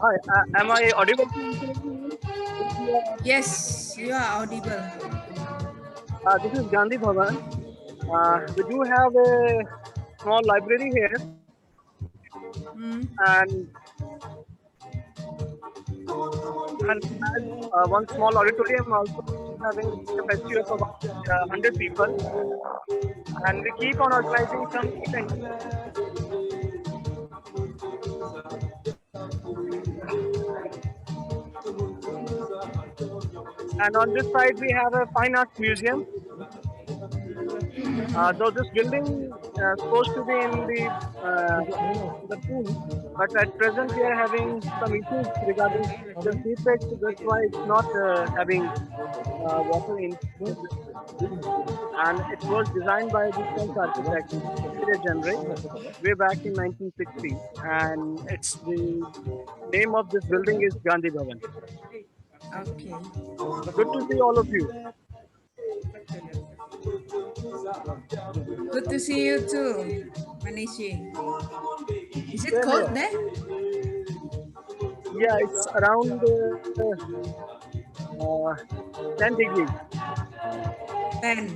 Hi, am I audible? Yes, you are audible. This is Gandhi Bhavan. We do have a small library here, and we had one small auditorium also having capacity of about 100 people, and we keep on organizing some events. And on this side, we have a fine arts museum. Though this building is supposed to be in the pool, but at present we are having some issues regarding the seepage, so that's why it's not having water in. And it was designed by the French architect Pierre Genret way back in 1960, and it's the name of this building is Gandhi Bhavan. Okay. Good to see all of you. Good to see you too, Manish. Is it Same cold here. there? Yeah, it's around uh, 10 degrees. 10.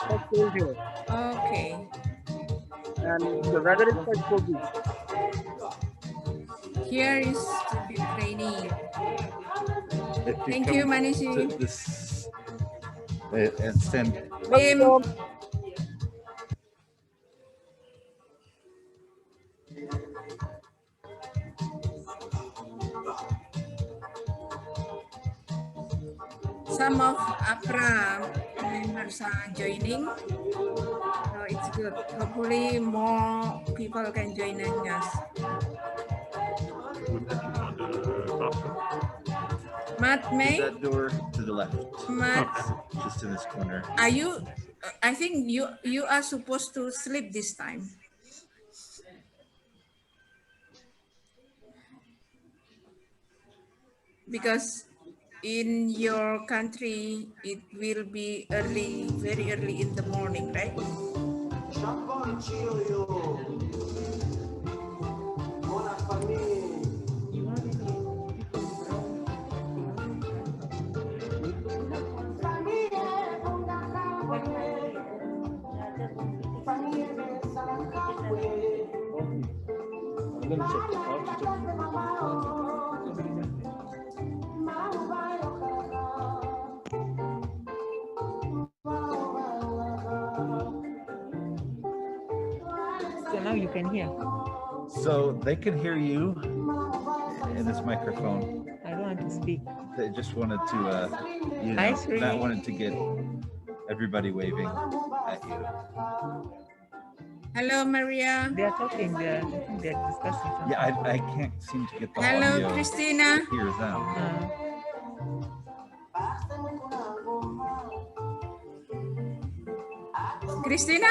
Quite cold here, Okay. and the weather is quite foggy. Here is a bit rainy. If you Thank come you, to Manish. this and stand. Bim. Some of APRA members are joining, so it's good. Hopefully, more people can join us. Matt May, That door to the left. Matt, Just in this corner. are you? I think you are supposed to sleep this time. Because in your country it will be early, very early in the morning, right? So now you can hear. So they can hear you in this microphone. I don't want to speak. They just wanted to, you Hi, know, Sri. Matt wanted to get everybody waving at you. Hello, Maria. They are talking. They're discussing something. Yeah, I can't seem to get the Hello, audio Christina. to hear them. Christina?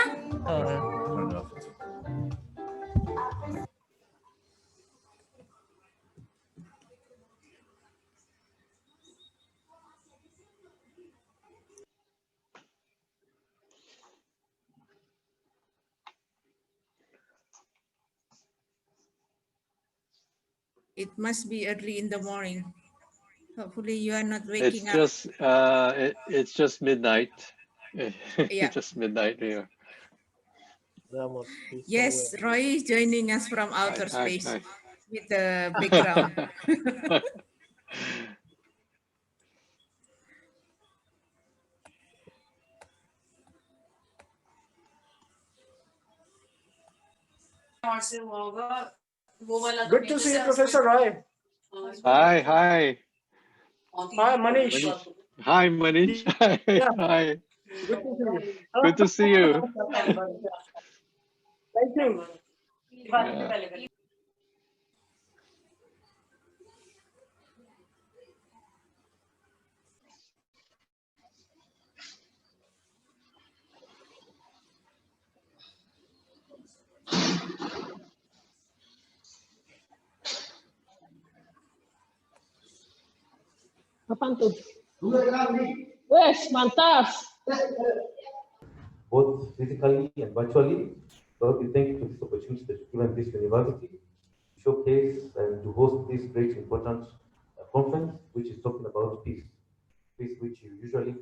Oh, I don't know if it's It must be early in the morning. Hopefully you are not waking up. It's just midnight. Yeah. It's just midnight here. Yes, Roy is joining us from outer space Hi. with the background. Good to see you, Professor Roy. Hi. Hi, Manish. Hi, Manish. Yeah, Hi. good to see you. Good to see you. Thank you. Yeah. Apaan tuh? Wes, mantap. Both physically and virtually. So we thank you for this opportunity that you've given this university showcase and to host this great important conference, which is talking about peace, peace which you usually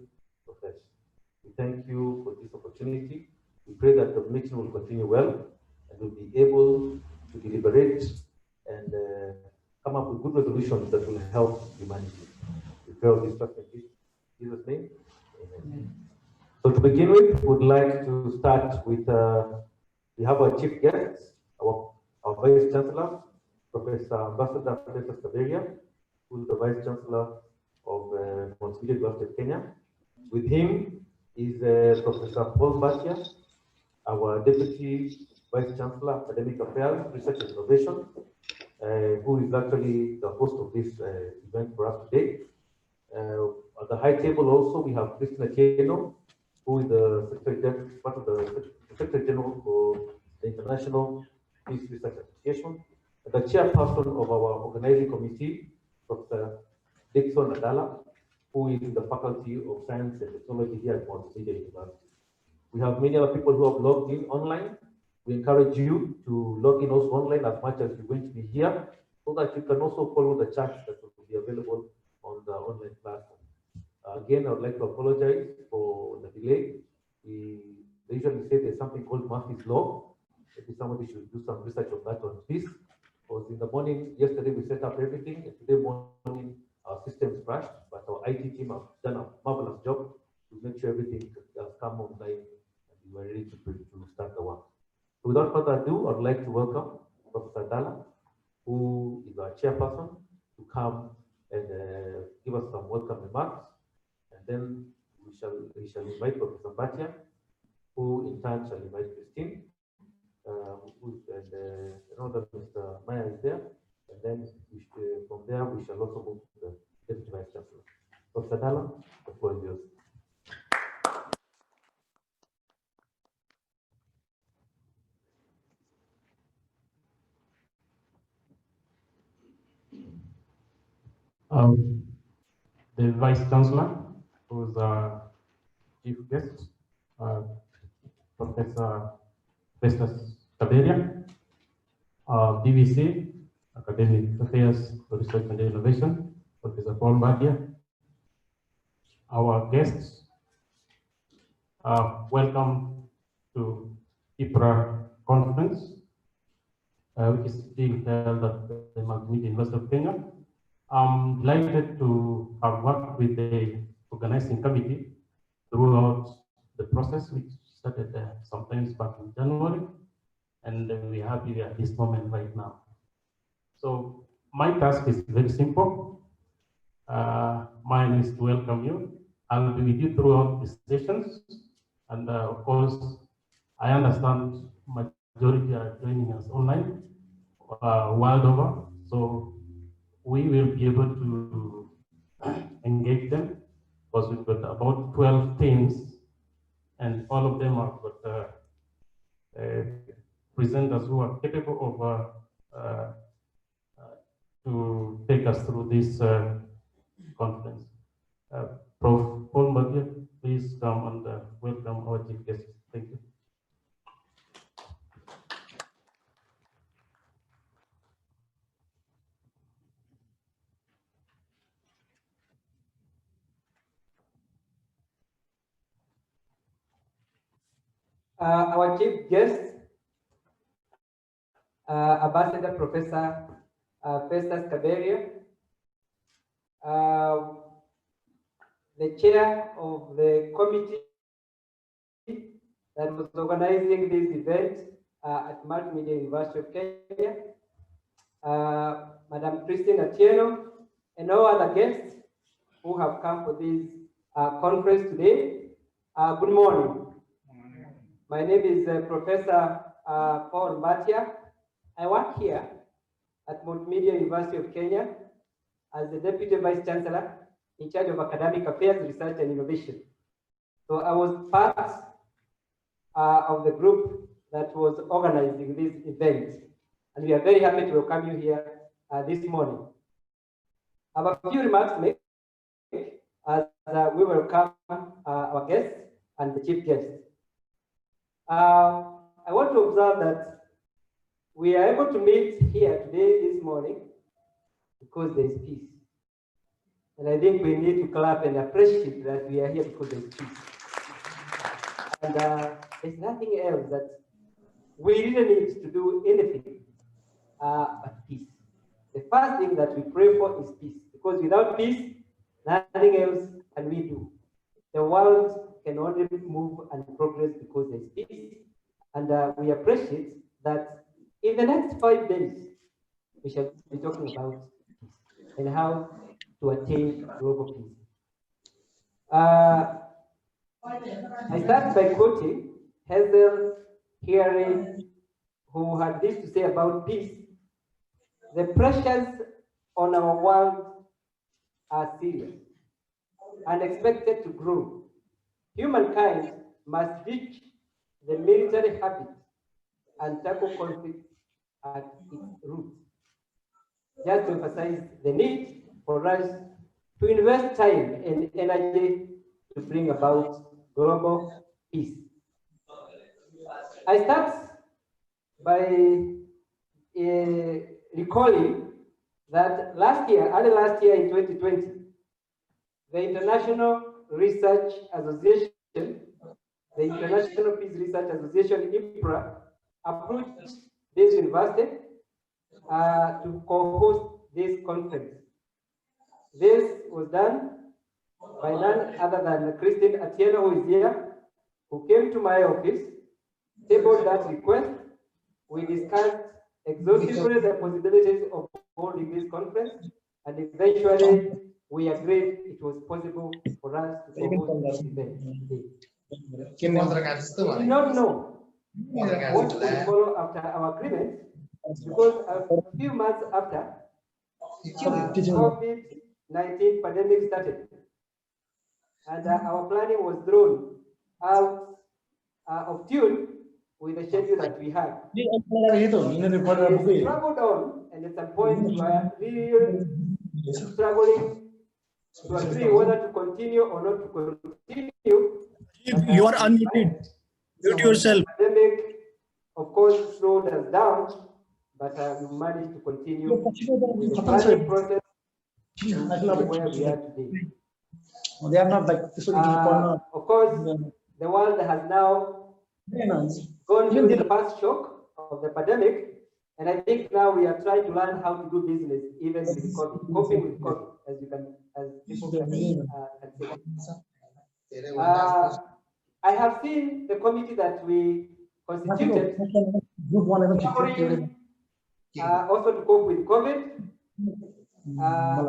profess. We thank you for this opportunity. We pray that the meeting will continue well and we'll be able to deliberate and come up with good resolutions that will help humanity. We pray all this stuff in Jesus' name. Amen. So to begin with, we would like to start with, we have our chief guests, our Vice Chancellor, Professor Ambassador Festus Kaberia, who is the Vice Chancellor of MultiMedia University of Kenya. With him is Professor Paul Mbatia, our Deputy Vice Chancellor, Academic Affairs, Research and Innovation, who is actually the host of this event for us today. At the high table also, we have Christine Atieno, who is the part of the Secretary General for the International Peace Research Association, and the chairperson of our organizing committee, Professor Dickson Andala, who is in the Faculty of Science and Technology here at MultiMedia University. We have many other people who have logged in online. We encourage you to log in also online as much as you're going to be here, so that you can also follow the chats that will be available on the online platform. Again, I would like to apologize for the delay. They usually say there's something called Murphy's Law. Maybe somebody should do some research on that on this. Because in the morning, yesterday we set up everything, and today morning our systems crashed, but our IT team have done a marvelous job to make sure everything has come online and we were ready to start the work. So without further ado, I'd like to welcome Professor Andala, who is our chairperson, to come and give us some welcome remarks. And then we shall invite Professor Mbatia, who in turn shall invite Christine, and another Mr. Meyer is there. And then from there, we shall also move to the Deputy Vice Chancellor. Professor Andala, the floor is yours. The Vice Chancellor, who's our chief guest, Professor Festus Kaberia, DVC, Academic Affairs, Research and Innovation, Professor Paul Mbatia. Our guests, welcome to IPRA Conference, which is being held at the MultiMedia University of Kenya. I'm delighted to have worked with the organizing committee throughout the process, which started sometimes back in January, and we're happy at this moment right now. So my task is very simple. Mine is to welcome you. I'll be with you throughout the sessions, and of course, I understand majority are joining us online world over, so we will be able to engage them, because we've got about 12 teams, and all of them have got presenters who are capable of to take us through this conference. Prof. Paul Mbatia, please come and welcome our chief guests. Thank you. Our chief guest, Ambassador Professor Festus Kaberia, the chair of the committee that was organizing this event at MultiMedia University of Kenya, Madam Christine Atieno, and all other guests who have come for this conference today. Good morning. My name is Professor Paul Mbatia. I work here at MultiMedia University of Kenya as the Deputy Vice Chancellor in charge of Academic Affairs, Research and Innovation. So I was part of the group that was organizing this event, and we are very happy to welcome you here this morning. I have a few remarks to make as we welcome our guests and the chief guest. I want to observe that we are able to meet here today, this morning, because there is peace. And I think we need to clap and appreciate that we are here because there is peace. And there's nothing else that we really need to do anything but peace. The first thing that we pray for is peace, because without peace, nothing else can we do. The world can only move and progress because there's peace. And we appreciate that in the next 5 days, we shall be talking about peace and how to attain global peace. I start by quoting Hazel Hearing, who had this to say about peace. The pressures on our world are serious and expected to grow. Humankind must ditch the military habit and tackle conflict at its roots. Just to emphasize the need for us to invest time and energy to bring about global peace. I start by recalling that early last year in 2020, the International Research Association, the International Peace Research Association, IPRA, approached this university to co-host this conference. This was done by none other than Christine Atieno, who is here, who came to my office, tabled that request. We discussed exhaustively the possibilities of holding this conference, and eventually we agreed it was possible for us to host this event. We did not know what would follow after our agreement, because a few months after, COVID-19 pandemic started, and our planning was thrown out of tune with the schedule that we had. We struggled on, and at some point we were really struggling to agree whether to continue or not to continue. You are unmuted. Mute yourself. The pandemic, of course, slowed us down, but we managed to continue with the planning process to where we are today. They are not like this. Of course, the world has now gone through the first shock of the pandemic, and I think now we are trying to learn how to do business even with COVID, coping with COVID, as people can say. I have seen the committee that we constituted also to cope with COVID.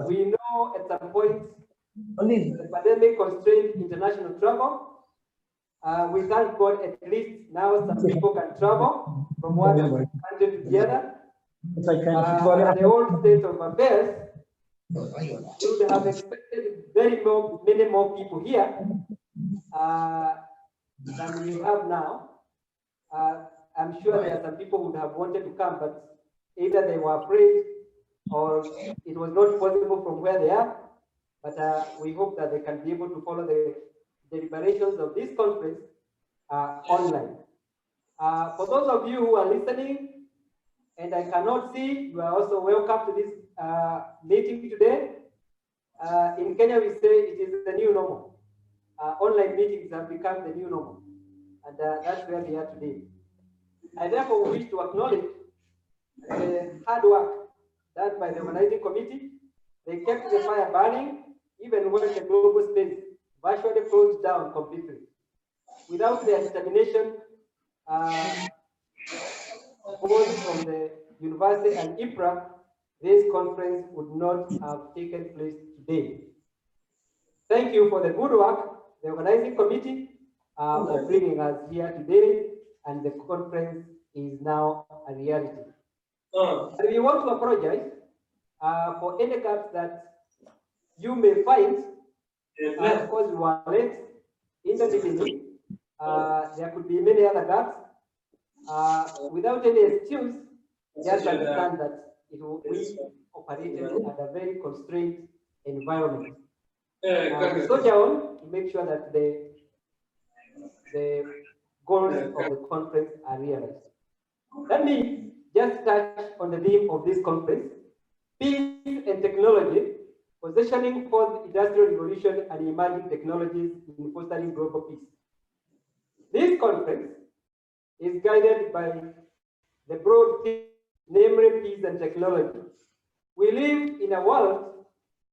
We know at some point the pandemic constrained international travel. We thank God at least now some people can travel from one country to the other. The old state of affairs, we would have expected many more people here than we have now. I'm sure there are some people who would have wanted to come, but either they were afraid or it was not possible from where they are. But we hope that they can be able to follow the deliberations of this conference online. For those of you who are listening and I cannot see, you are also welcome to this meeting today. In Kenya, we say it is the new normal. Online meetings have become the new normal, and that's where we are today. I therefore wish to acknowledge the hard work done by the organizing committee. They kept the fire burning even when the global space virtually closed down completely. Without their determination, both from the university and IPRA, this conference would not have taken place today. Thank you for the good work, the organizing committee, for bringing us here today, and the conference is now a reality. And we want to apologize for any gaps that you may find. Of course, we were late in the beginning. There could be many other gaps. Without any excuse, just understand that we operated at a very constrained environment. We soldier on to make sure that the goals of the conference are realized. Let me just touch on the theme of this conference, peace and technology, positioning for the industrial revolution and emerging technologies in fostering global peace. This conference is guided by the broad theme, namely peace and technology. We live in a world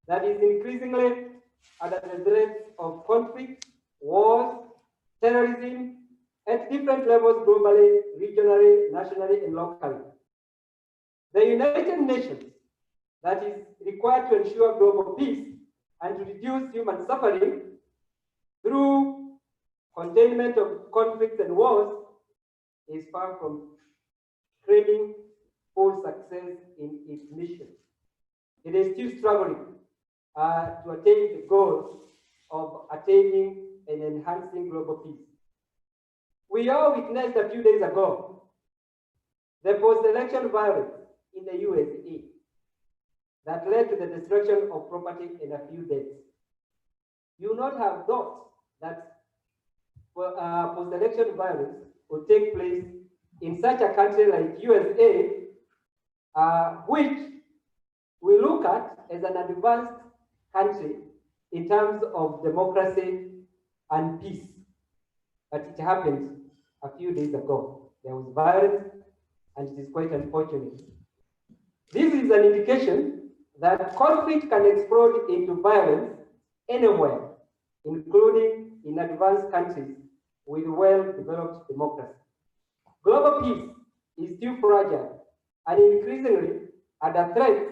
that is increasingly under the threat of conflict, wars, terrorism, at different levels globally, regionally, nationally, and locally. The United Nations that is required to ensure global peace and to reduce human suffering through containment of conflicts and wars is far from claiming full success in its mission. It is still struggling to attain the goals of attaining and enhancing global peace. We all witnessed a few days ago the post-election violence in the USA that led to the destruction of property and a few deaths. You would not have thought that post-election violence would take place in such a country like USA, which we look at as an advanced country in terms of democracy and peace. But it happened a few days ago. There was violence, and it is quite unfortunate. This is an indication that conflict can explode into violence anywhere, including in advanced countries with well-developed democracy. Global peace is still fragile and increasingly under threat,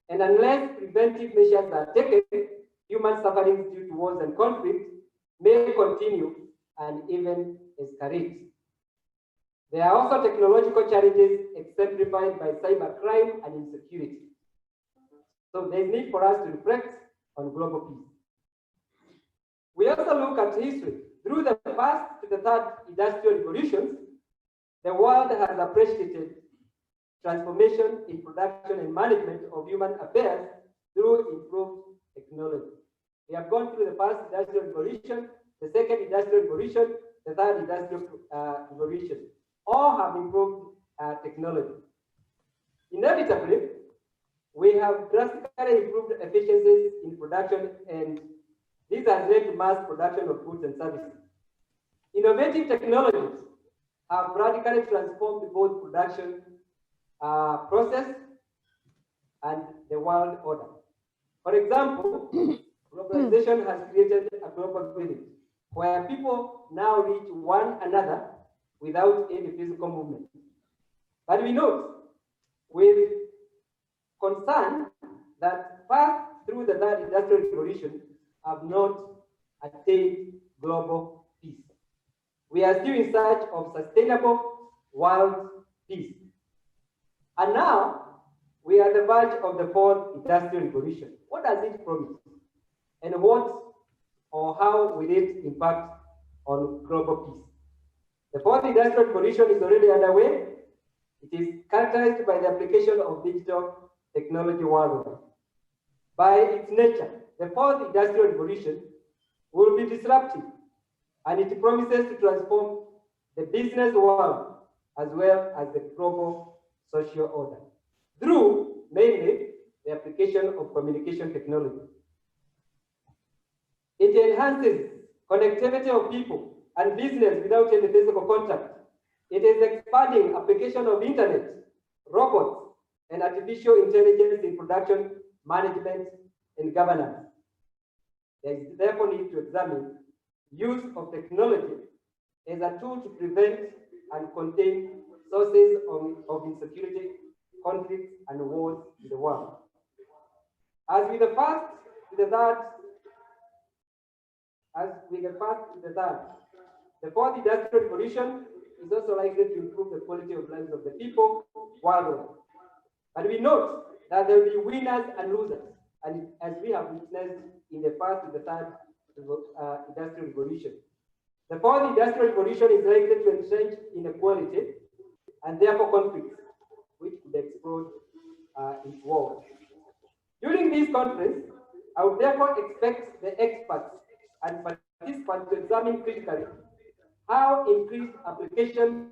and unless preventive measures are taken, human suffering due to wars and conflict may continue and even escalate. There are also technological challenges exemplified by cybercrime and insecurity. So there's need for us to reflect on global peace. We also look at history. Through the first to the third industrial revolutions, the world has appreciated transformation in production and management of human affairs through improved technology. We have gone through the first industrial revolution, the second industrial revolution, the third industrial revolution. All have improved technology. Inevitably, we have drastically improved efficiencies in production, and this has led to mass production of goods and services. Innovative technologies have radically transformed both production process and the world order. For example, globalization has created a global village where people now reach one another without any physical movement. But we note with concern that paths through the third industrial revolution have not attained global peace. We are still in search of sustainable world peace. And now we are at the verge of the fourth industrial revolution. What does it promise? And what or how will it impact on global peace? The fourth industrial revolution is already underway. It is characterized by the application of digital technology worldwide. By its nature, the fourth industrial revolution will be disruptive, and it promises to transform the business world as well as the global social order through mainly the application of communication technology. It enhances connectivity of people and business without any physical contact. It is expanding application of internet, robots, and artificial intelligence in production, management, and governance. There is therefore need to examine use of technology as a tool to prevent and contain sources of insecurity, conflicts, and wars in the world. As with the first to the third, the fourth industrial revolution is also likely to improve the quality of lives of the people worldwide. But we note that there will be winners and losers, and as we have witnessed in the first to the third industrial revolution. The fourth industrial revolution is likely to entrench inequality and therefore conflicts, which could explode in war. During this conference, I would therefore expect the experts and participants to examine critically how increased application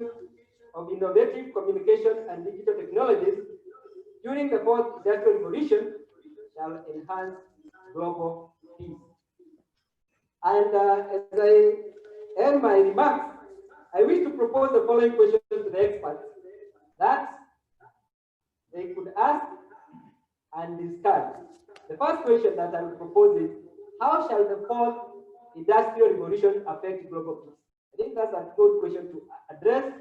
of innovative communication and digital technologies during the fourth industrial revolution shall enhance global peace. And as I end my remarks, I wish to propose the following questions to the experts that they could ask and discuss. The first question that I will propose is, how shall the fourth industrial revolution affect global peace? I think that's a good question to address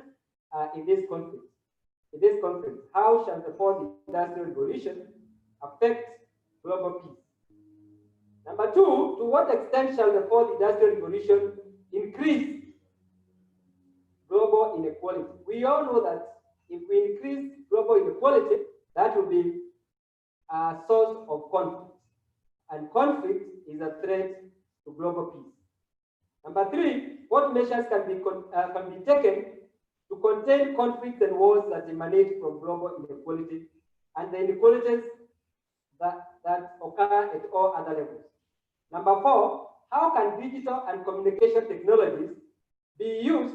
in this conference. How shall the fourth industrial revolution affect global peace? Number two, to what extent shall the fourth industrial revolution increase global inequality? We all know that if we increase global inequality, that will be a source of conflict, and conflict is a threat to global peace. Number three, what measures can be taken to contain conflicts and wars that emanate from global inequality and the inequalities that occur at all other levels? Number four, how can digital and communication technologies be used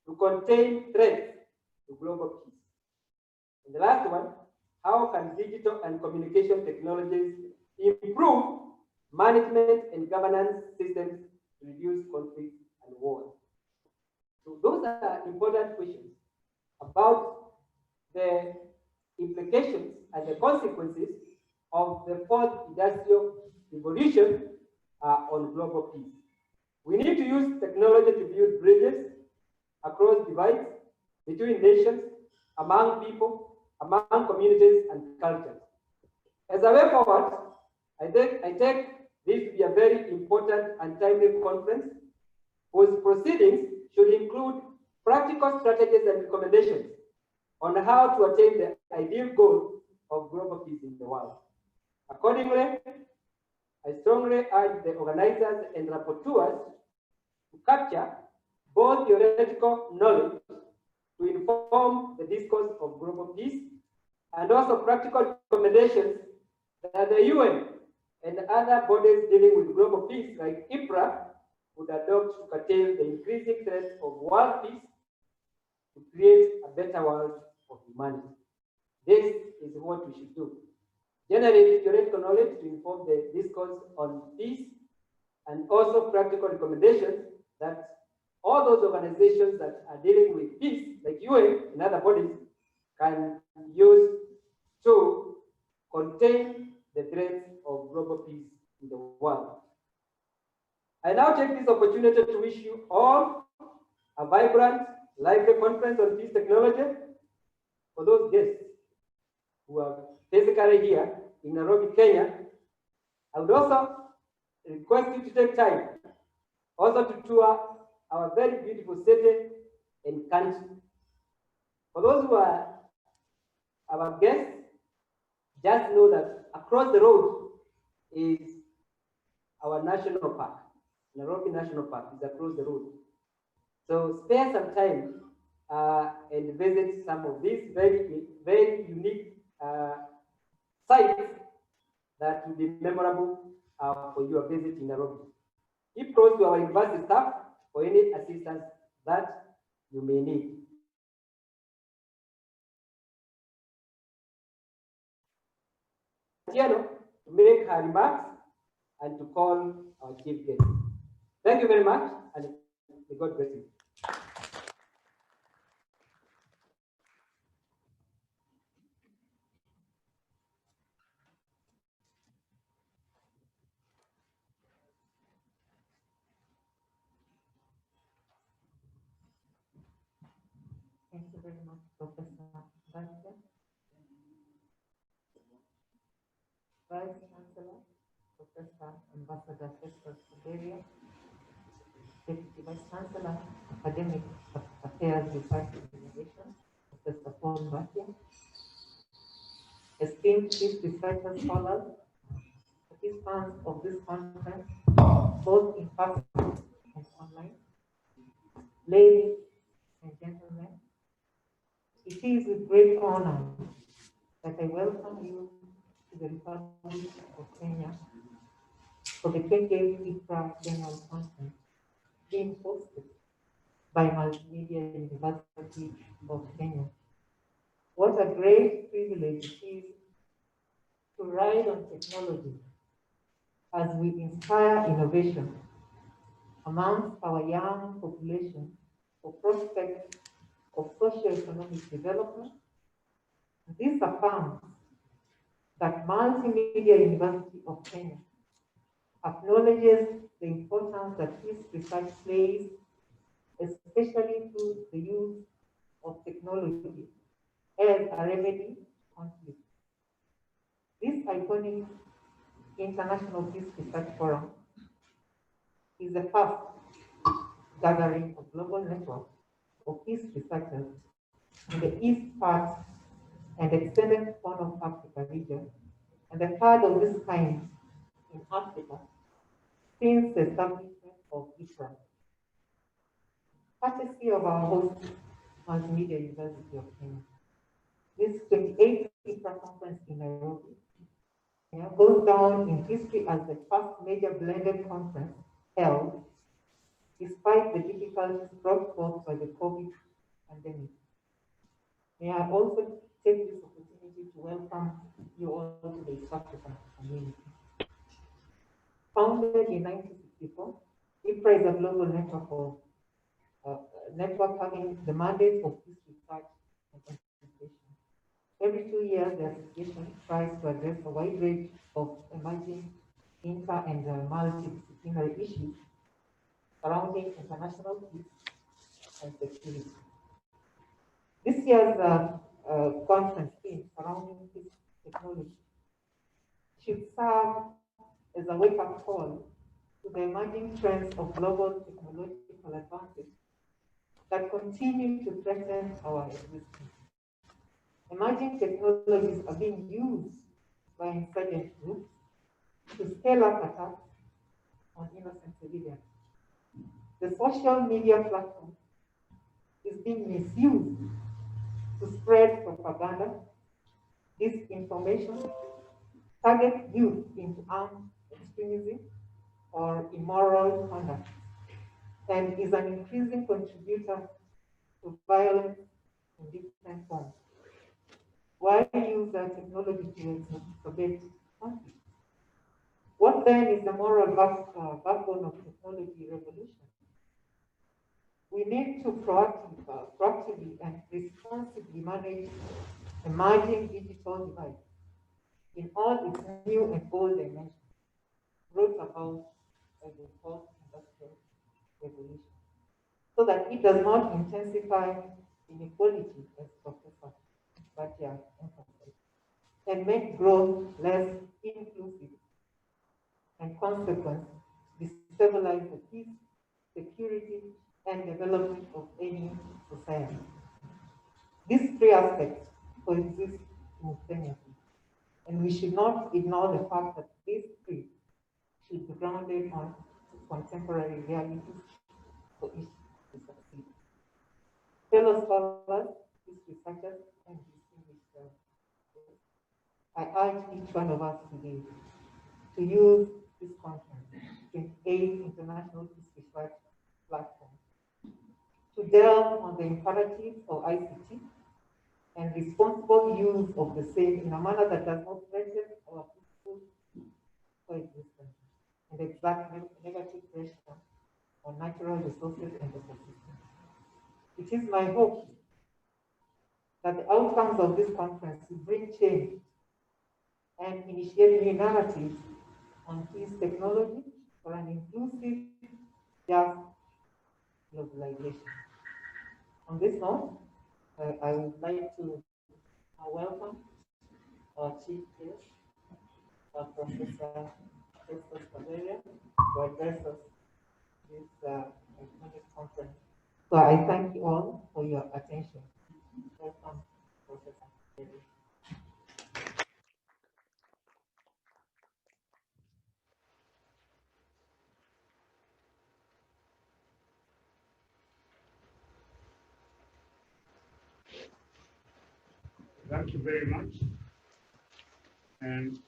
to contain threats to global peace? And the last one, how can digital and communication technologies improve management and governance systems to reduce conflicts and wars? So those are important questions about the implications and the consequences of the fourth industrial revolution on global peace. We need to use technology to build bridges across divides between nations, among people, among communities and cultures. As a way forward, I take this to be a very important and timely conference whose proceedings should include practical strategies and recommendations on how to attain the ideal goal of global peace in the world. Accordingly, I strongly urge the organizers and rapporteurs to capture both theoretical knowledge to inform the discourse of global peace and also practical recommendations that the UN and other bodies dealing with global peace like IPRA would adopt to curtail the increasing threat of world peace to create a better world of humanity. This is what we should do. Generate theoretical knowledge to inform the discourse on peace and also practical recommendations that all those organizations that are dealing with peace, like UN and other bodies, can use to contain the threats of global peace in the world. I now take this opportunity to wish you all a vibrant, lively conference on peace technology. For those guests who are physically here in Nairobi, Kenya, I would also request you to take time also to tour our very beautiful city and country. For those who are our guests, just know that across the road is our national park. Nairobi National Park is across the road. So spare some time and visit some of these very, very unique sites that will be memorable for your visit in Nairobi. Keep close to our university staff for any assistance that you may need. Atieno to make her remarks and to call our chief guest. Thank you very much, and may God bless you. Thank you very much, Professor Mbatia. Vice Chancellor, Professor Ambassador Festus Kaberia, Deputy Vice Chancellor, Academic Affairs Department of Innovation, Professor Paul Mbatia, esteemed chief researcher scholars, participants of this conference, both in person and online, ladies and gentlemen, it is with great honor that I welcome you to the Republic of Kenya for the 28th IPRA Biennial Conference being hosted by MultiMedia University of Kenya. What a great privilege it is to ride on technology as we inspire innovation amongst our young population for prospects of socio-economic development. This affirms that MultiMedia University of Kenya acknowledges the importance that this research plays, especially through the use of technology as a remedy to conflict. This iconic International Peace Research Forum is the first gathering of global network of peace researchers in the east part and extended Horn of Africa region, and the third of this kind in Africa since the establishment of IPRA. Courtesy of our host, MultiMedia University of Kenya. This 28th IPRA conference in Nairobi goes down in history as the first major blended conference held despite the difficulties brought forth by the COVID pandemic. May I also take this opportunity to welcome you all to the East African community. Founded in 1964, IPRA is a global network of network having the mandate of peace research and implementation. Every 2 years, the association tries to address a wide range of emerging inter- and multidisciplinary issues surrounding international peace and security. This year's conference theme surrounding peace technology should serve as a wake-up call to the emerging trends of global technological advances that continue to threaten our existence. Emerging technologies are being used by insurgent groups to scale up attacks on innocent civilians. The social media platform is being misused to spread propaganda, disinformation, target youth into armed extremism or immoral conduct, and is an increasing contributor to violence in different forms. Why use technology to exacerbate conflict? What then is the moral backbone of technology revolution? We need to proactively and responsibly manage emerging digital devices in all its new and old dimensions, brought about by the fourth industrial revolution, so that it does not intensify inequality, as Professor Mbatia emphasized, and make growth less inclusive, and consequently destabilize the peace, security, and development of any society. These three aspects coexist simultaneously, and we should not ignore the fact that these three should be grounded on contemporary realities for each to succeed. Fellow scholars, these researchers, and distinguished guests, I urge each one of us today to use this conference, 28th International Peace Research Platform, to delve on the imperatives of ICT and responsible use of the same in a manner that does not threaten our peaceful coexistence and exert negative pressure on natural resources and ecosystems. It is my hope that the outcomes of this conference will bring change and initiate new narratives on peace technology for an inclusive, just globalization. On this note, I would like to welcome our chief guest, Professor Festus Kaberia, to address us this iconic conference. So I thank you all for your attention. Welcome, Professor Kaberia. Thank you very much. And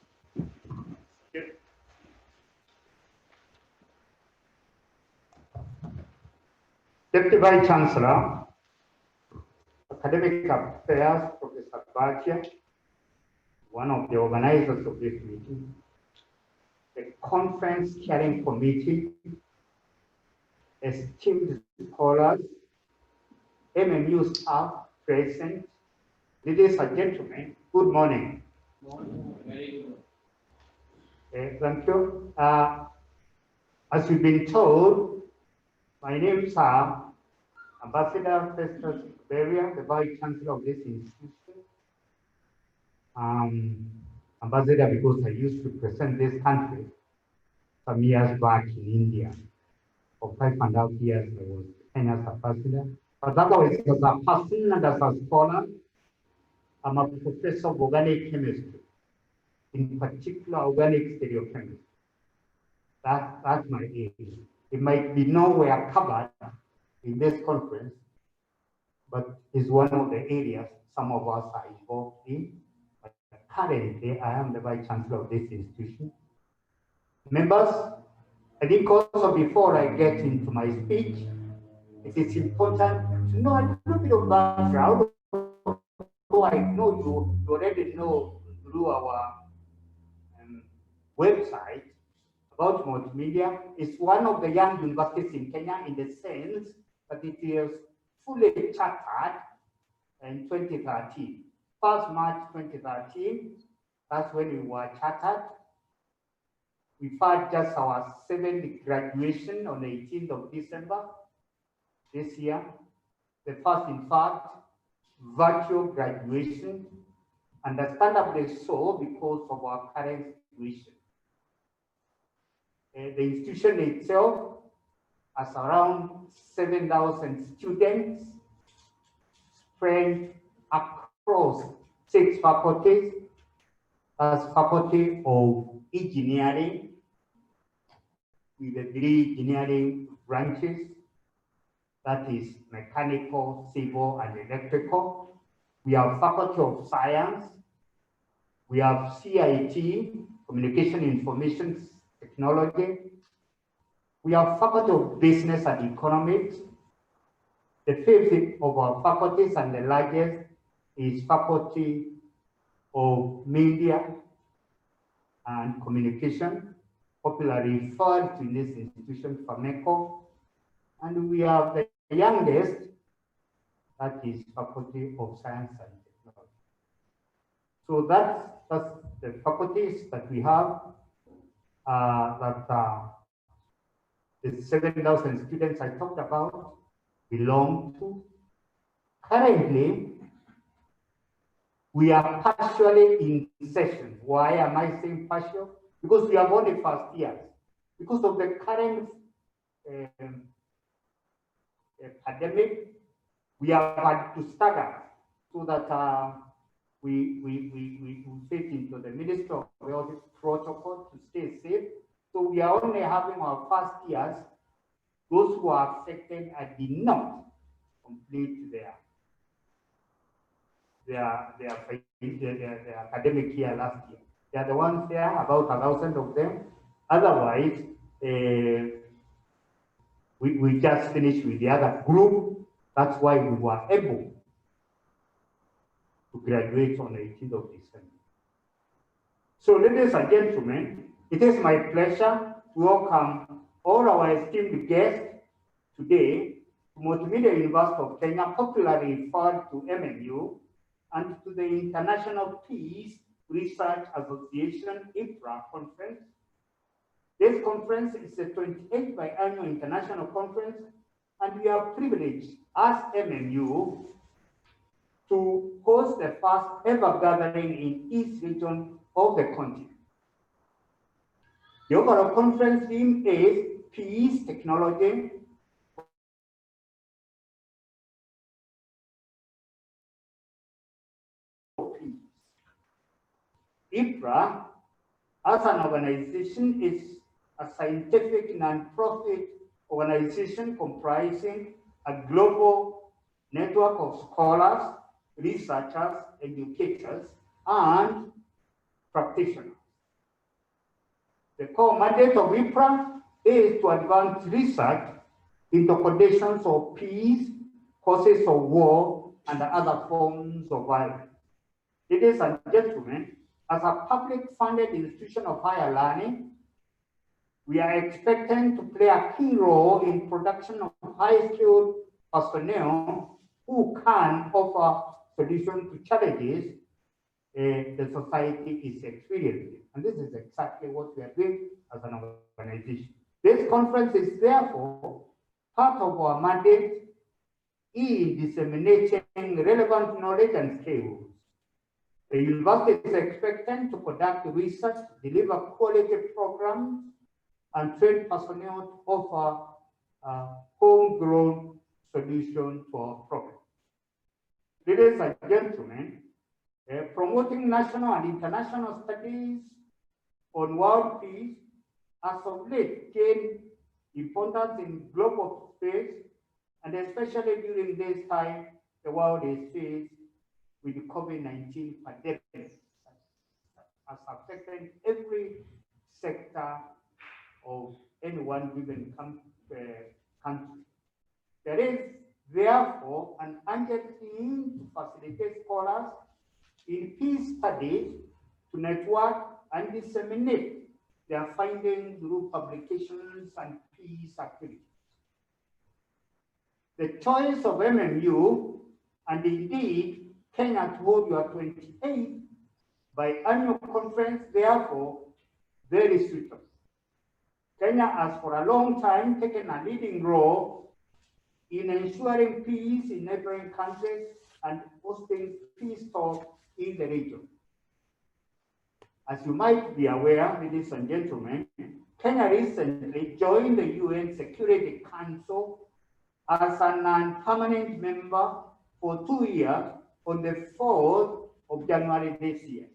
Deputy Vice Chancellor, Academic Affairs, Professor Mbatia, one of the organizers of this meeting, the Conference Chairing Committee, esteemed scholars, MMU staff present, ladies and gentlemen, good morning. Thank you. As you've been told, my name is Ambassador Festus Kaberia, the Vice Chancellor of this institution. Ambassador because I used to present this country some years back in India. For 5.5 years, I was Kenya's ambassador. But otherwise, as a person and as a scholar, I'm a professor of organic chemistry, in particular organic stereochemistry. That's my area. It might be nowhere covered in this conference, but it's one of the areas some of us are involved in. But currently, I am the Vice Chancellor of this institution. Members, I think also before I get into my speech, it is important to know a little bit of background. So I know you already know through our website about MultiMedia. It's one of the young universities in Kenya in the sense that it is fully chartered in 2013. 1st March 2013, that's when we were chartered. We've had just our 7th graduation on the 18th of December this year. The first, in fact, virtual graduation, understandably so because of our current situation. The institution itself has around 7,000 students spread across 6 faculties, as Faculty of Engineering, with the 3 engineering branches, that is mechanical, civil, and electrical. We have Faculty of Science. We have CIT, Communication Information Technology. We have Faculty of Business and Economics. The 5th of our faculties and the largest is Faculty of Media and Communication, popularly referred to in this institution, FAMECO. And we have the youngest, that is Faculty of Science and Technology. So that's the faculties that we have, the 7,000 students I talked about belong to. Currently, we are partially in session. Why am I saying partial? Because we have only first years. Because of the current pandemic, we have had to stagger so that we fit into the Ministry of Health protocol to stay safe. So we are only having our first years. Those who are affected and did not complete their academic year last year. They are the ones there, about 1,000 of them. Otherwise, we just finished with the other group. That's why we were able to graduate on the 18th of December. So, ladies and gentlemen, it is my pleasure to welcome all our esteemed guests today to MultiMedia University of Kenya, popularly referred to MMU, and to the International Peace Research Association IPRA conference. This conference is the 28th biannual international conference, and we are privileged as MMU to host the first ever gathering in each region of the continent. The overall conference theme is Peace, Technology, IPRA, as an organization, is a scientific non-profit organization comprising a global network of scholars, researchers, educators, and practitioners. The core mandate of IPRA is to advance research interconditions of peace, causes of war, and other forms of violence. Ladies and gentlemen, as a public-funded institution of higher learning, we are expecting to play a key role in production of high-skilled personnel who can offer solutions to challenges the society is experiencing. And this is exactly what we are doing as an organization. This conference is therefore part of our mandate in disseminating relevant knowledge and skills. The university is expected to conduct research, deliver quality programs, and train personnel to offer homegrown solutions to our problems. Ladies and gentlemen, promoting national and international studies on world peace has of late gained importance in global space, and especially during this time the world is faced with the COVID-19 pandemic has affected every sector of any one given country. There is therefore an urgent need to facilitate scholars in peace studies to network and disseminate their findings through publications and peace activities. The choice of MMU, and indeed Kenya to hold your 28th biannual conference, therefore, very suitable. Kenya has for a long time taken a leading role in ensuring peace in neighboring countries and hosting peace talks in the region. As you might be aware, ladies and gentlemen, Kenya recently joined the UN Security Council as a non-permanent member for 2 years on the 4th of January this year.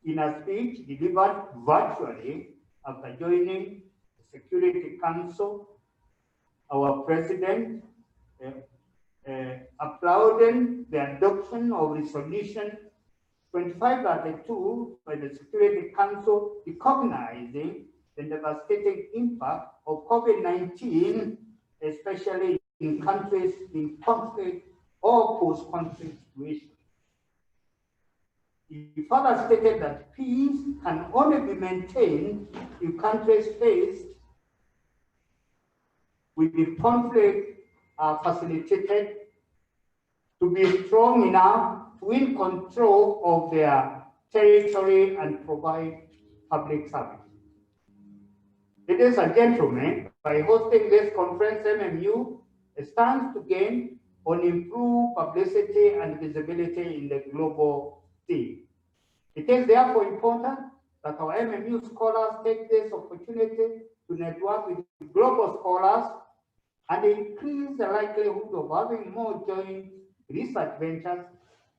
In a speech delivered virtually after joining the Security Council, our president applauded the adoption of Resolution 2532 by the Security Council, recognizing the devastating impact of COVID-19, especially in countries in conflict or post-conflict situations. He further stated that peace can only be maintained if countries faced with the conflict are facilitated to be strong enough to win control of their territory and provide public service. Ladies and gentlemen, by hosting this conference, MMU stands to gain on improved publicity and visibility in the global scene. It is therefore important that our MMU scholars take this opportunity to network with global scholars and increase the likelihood of having more joint research ventures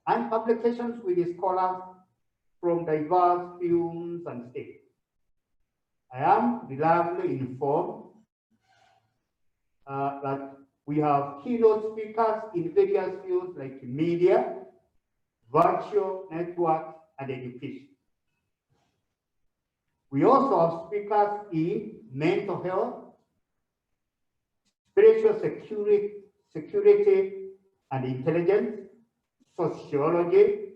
and publications with the scholars from diverse fields and states. I am reliably informed that we have keynote speakers in various fields like media, virtual networks, and education. We also have speakers in mental health, spiritual security and intelligence, sociology,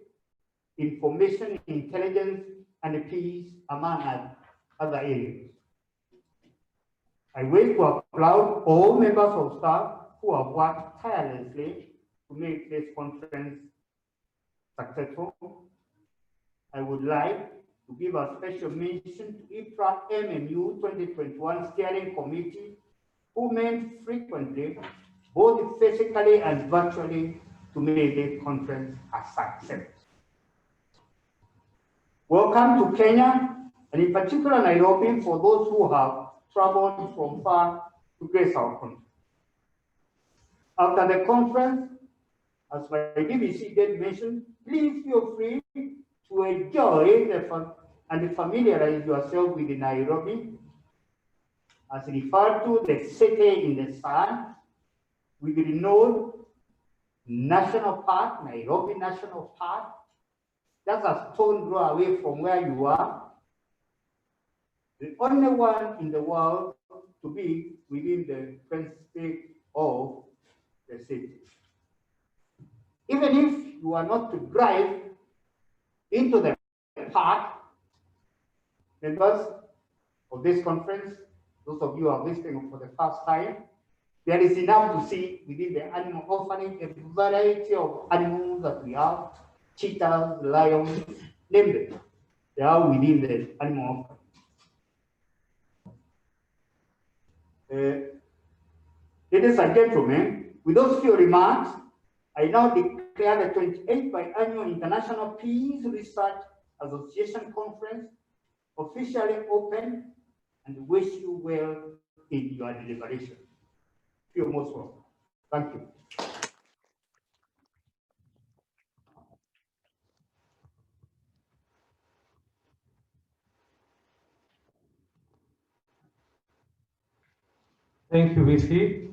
information intelligence, and peace, among other areas. I wish to applaud all members of staff who have worked tirelessly to make this conference successful. I would like to give a special mention to IPRA MMU 2021 Steering Committee, who met frequently, both physically and virtually, to make this conference a success. Welcome to Kenya, and in particular Nairobi, for those who have traveled from far to grace our conference. After the conference, as my DVC did mention, please feel free to enjoy and familiarize yourself with Nairobi, as referred to the city in the sun, with the renowned National Park, Nairobi National Park, just a stone throw away from where you are. the only one in the world to be within the fence of the city. Even if you are not to drive into the park, members of this conference, those of you who are visiting for the first time, there is enough to see within the animal orphanage, a variety of animals that we have, cheetahs, lions, name them. They are within the animal orphanage. Ladies and gentlemen, with those few remarks, I now declare the 28th Biennial International Peace Research Association Conference officially open and wish you well in your deliberation. You're most welcome. Thank you. Thank you, VC.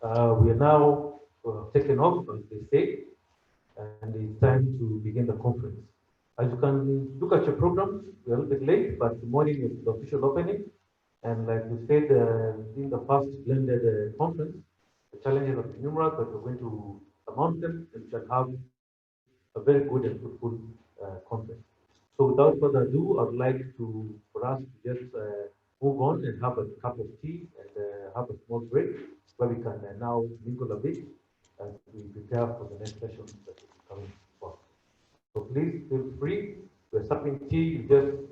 We are now taking off, as they say, and it's time to begin the conference. As you can look at your programs, we're a little bit late, but the morning is the official opening. And like we said in the first blended conference, the challenges are numerous, but we're going to surmount them and we shall have a very good and fruitful conference. So without further ado, I'd like for us to just move on and have a cup of tea and have a small break where we can now mingle a bit as we prepare for the next session that will be coming forth. So please feel free. We're serving tea. You just